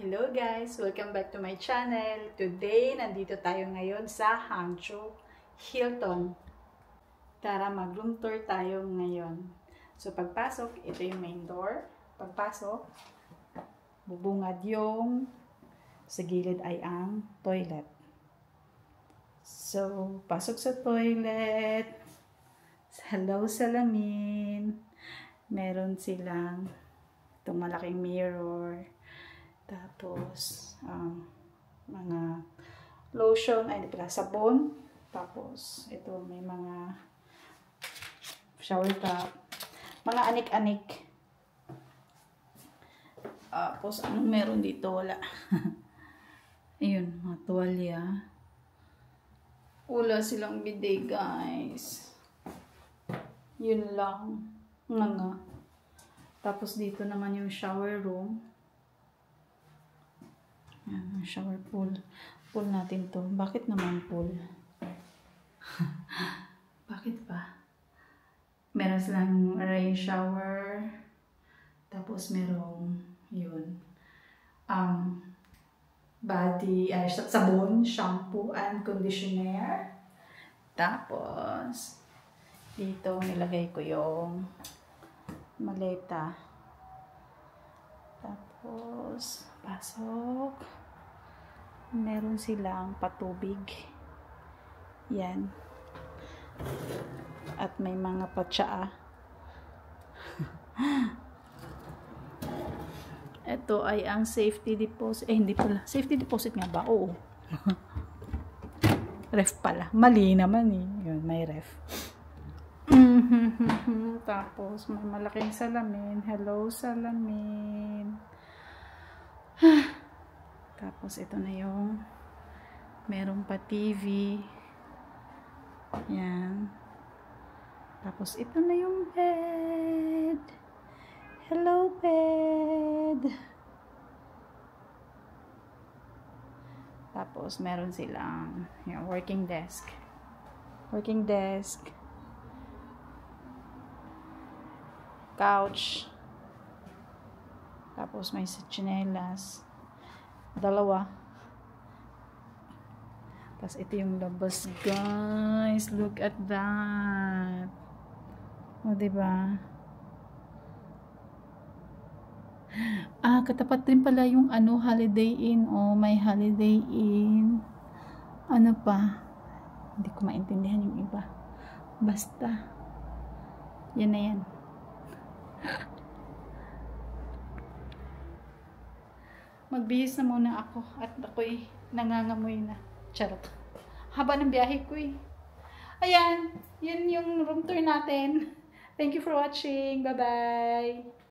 Hello guys! Welcome back to my channel. Today, nandito tayo ngayon sa Hangzhou Hilton. Tara, mag-room tour tayo ngayon. So, pagpasok, ito yung main door. Pagpasok, bubungad yung sa gilid ay ang toilet. So, pasok sa toilet. Hello, salamin. Meron silang itong malaking mirror. Tapos, mga lotion, ay pala, sabon. Tapos, ito may mga shower cap. Mga anik-anik. Tapos, anong meron dito? Wala. Ayun, mga tuwalya. Wala silang bidet, guys. Yun lang. Nga. Tapos, dito naman yung shower room. Yan, shower pool. Pool natin to. Bakit naman pool? Bakit ba? Meron silang rain shower. Tapos merong yun. Body, sabon, shampoo, and conditioner. Tapos, dito nilagay ko yung maleta. Tapos, pasok. Meron silang patubig. Yan. At may mga patsaa. Ito ay ang safety deposit. Hindi pala. Safety deposit nga ba? Oo. Ref pala. Mali naman eh. Yun, may ref. Tapos, may malaking salamin. Hello, salamin. Tapos, ito na yung merong pa TV. Yan. Tapos, ito na yung bed. Hello, bed. Tapos, meron silang yung working desk. Working desk. Couch. Tapos may tsinelas. Dalawa. Tapos ito yung labas, guys. Look at that. O, diba? Katapat din pala yung Holiday Inn. Oh, may Holiday Inn. Ano pa? Hindi ko maintindihan yung iba. Basta. Yan na yan. Magbihis na muna ako at ako'y nangangamoy na. Charot. Haba ng biyahe ko eh. Ayan, yun yung room tour natin. Thank you for watching. Bye-bye.